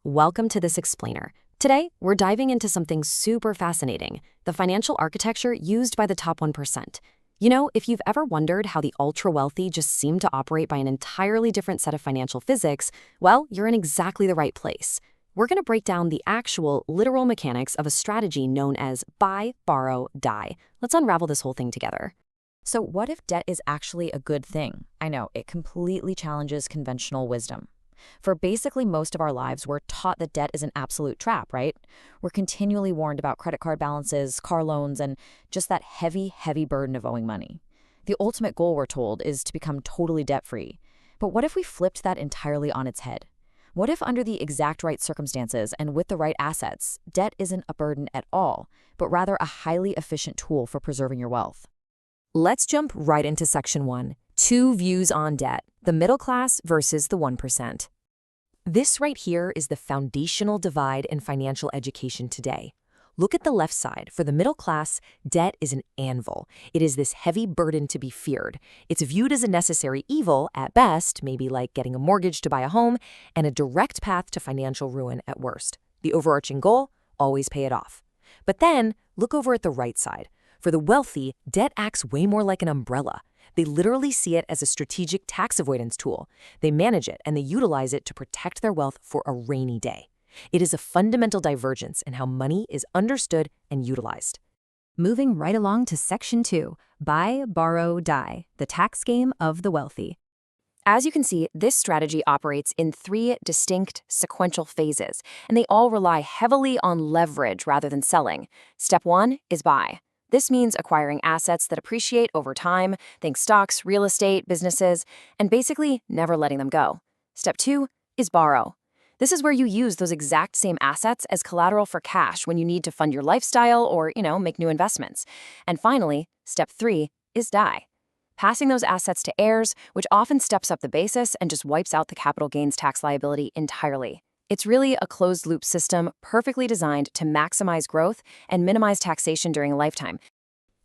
Welcome to this explainer. Today, we're diving into something super fascinating, the financial architecture used by the top 1%. You know, if you've ever wondered how the ultra-wealthy just seem to operate by an entirely different set of financial physics, well, you're in exactly the right place. We're going to break down the actual, literal mechanics of a strategy known as buy, borrow, die. Let's unravel this whole thing together. So what if debt is actually a good thing? I know, it completely challenges conventional wisdom. For basically most of our lives, we're taught that debt is an absolute trap, right? We're continually warned about credit card balances, car loans, and just that heavy, heavy burden of owing money. The ultimate goal, we're told, is to become totally debt-free. But what if we flipped that entirely on its head? What if under the exact right circumstances and with the right assets, debt isn't a burden at all, but rather a highly efficient tool for preserving your wealth? Let's jump right into Section 1, two views on debt, the middle class versus the 1%. This right here is the foundational divide in financial education today. Look at the left side. For the middle class, debt is an anvil. It is this heavy burden to be feared. It's viewed as a necessary evil at best, maybe like getting a mortgage to buy a home, and a direct path to financial ruin at worst. The overarching goal? Always pay it off. But then, look over at the right side. For the wealthy, debt acts way more like an umbrella. They literally see it as a strategic tax avoidance tool. They manage it and they utilize it to protect their wealth for a rainy day. It is a fundamental divergence in how money is understood and utilized. Moving right along to Section 2, buy, borrow, die, the tax game of the wealthy. As you can see, this strategy operates in three distinct sequential phases, and they all rely heavily on leverage rather than selling. Step 1 is buy. This means acquiring assets that appreciate over time, think stocks, real estate, businesses, and basically never letting them go. Step 2 is borrow. This is where you use those exact same assets as collateral for cash when you need to fund your lifestyle or, make new investments. And finally, step 3 is die. Passing those assets to heirs, which often steps up the basis and just wipes out the capital gains tax liability entirely. It's really a closed-loop system perfectly designed to maximize growth and minimize taxation during a lifetime.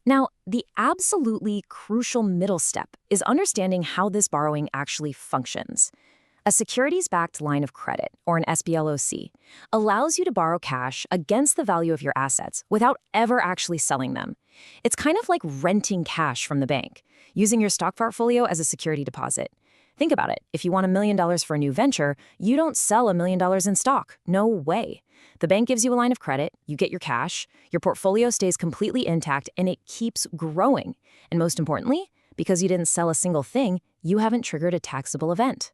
Now, the absolutely crucial middle step is understanding how this borrowing actually functions. A securities-backed line of credit, or an SBLOC, allows you to borrow cash against the value of your assets without ever actually selling them. It's kind of like renting cash from the bank, using your stock portfolio as a security deposit. Think about it. If you want $1 million for a new venture, you don't sell $1 million in stock. No way. The bank gives you a line of credit, you get your cash, your portfolio stays completely intact, and it keeps growing. And most importantly, because you didn't sell a single thing, you haven't triggered a taxable event.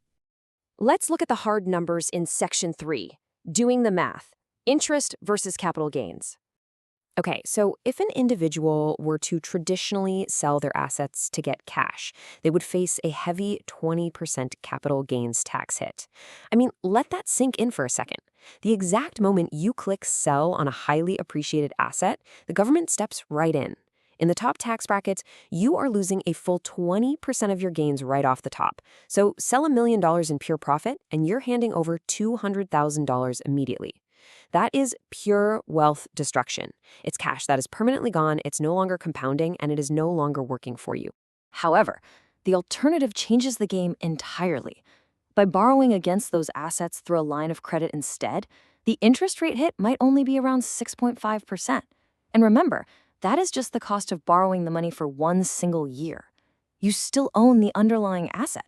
Let's look at the hard numbers in Section 3, doing the math, interest versus capital gains. Okay, so if an individual were to traditionally sell their assets to get cash, they would face a heavy 20% capital gains tax hit. I mean, let that sink in for a second. The exact moment you click sell on a highly appreciated asset, the government steps right in. In the top tax brackets, you are losing a full 20% of your gains right off the top. So sell $1 million in pure profit, and you're handing over $200,000 immediately. That is pure wealth destruction. It's cash that is permanently gone, it's no longer compounding, and it is no longer working for you. However, the alternative changes the game entirely. By borrowing against those assets through a line of credit instead, the interest rate hit might only be around 6.5%. And remember, that is just the cost of borrowing the money for one single year. You still own the underlying asset.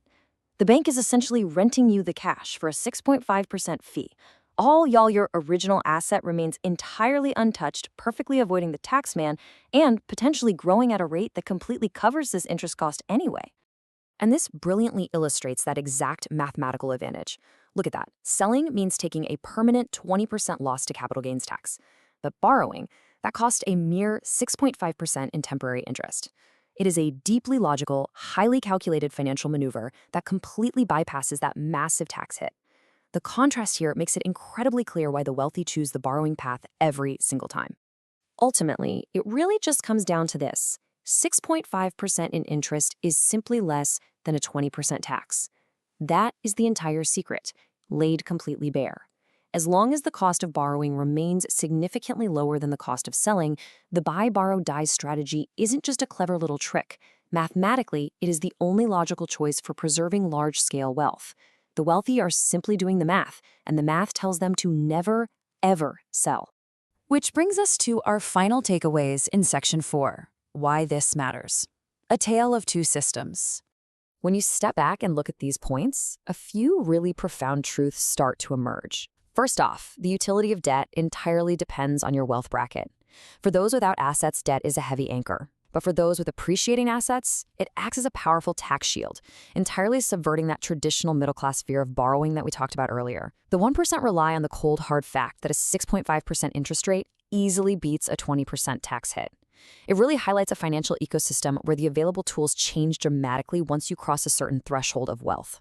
The bank is essentially renting you the cash for a 6.5% fee. All y'all, your original asset remains entirely untouched, perfectly avoiding the tax man, and potentially growing at a rate that completely covers this interest cost anyway. And this brilliantly illustrates that exact mathematical advantage. Look at that. Selling means taking a permanent 20% loss to capital gains tax. But borrowing, that costs a mere 6.5% in temporary interest. It is a deeply logical, highly calculated financial maneuver that completely bypasses that massive tax hit. The contrast here makes it incredibly clear why the wealthy choose the borrowing path every single time. Ultimately, it really just comes down to this. 6.5% in interest is simply less than a 20% tax. That is the entire secret, laid completely bare. As long as the cost of borrowing remains significantly lower than the cost of selling, the buy, borrow, die strategy isn't just a clever little trick. Mathematically, it is the only logical choice for preserving large-scale wealth. The wealthy are simply doing the math, and the math tells them to never, ever sell. Which brings us to our final takeaways in Section 4, why this matters. A tale of two systems. When you step back and look at these points, a few really profound truths start to emerge. First off, the utility of debt entirely depends on your wealth bracket. For those without assets, debt is a heavy anchor. But for those with appreciating assets, it acts as a powerful tax shield, entirely subverting that traditional middle-class fear of borrowing that we talked about earlier. The 1% rely on the cold, hard fact that a 6.5% interest rate easily beats a 20% tax hit. It really highlights a financial ecosystem where the available tools change dramatically once you cross a certain threshold of wealth.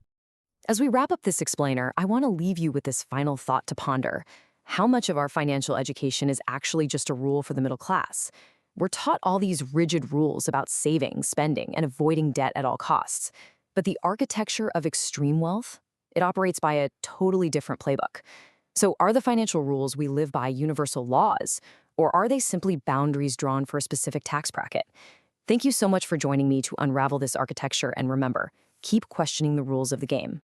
As we wrap up this explainer, I want to leave you with this final thought to ponder. How much of our financial education is actually just a rule for the middle class? We're taught all these rigid rules about saving, spending, and avoiding debt at all costs. But the architecture of extreme wealth, it operates by a totally different playbook. So are the financial rules we live by universal laws, or are they simply boundaries drawn for a specific tax bracket? Thank you so much for joining me to unravel this architecture, and remember, keep questioning the rules of the game.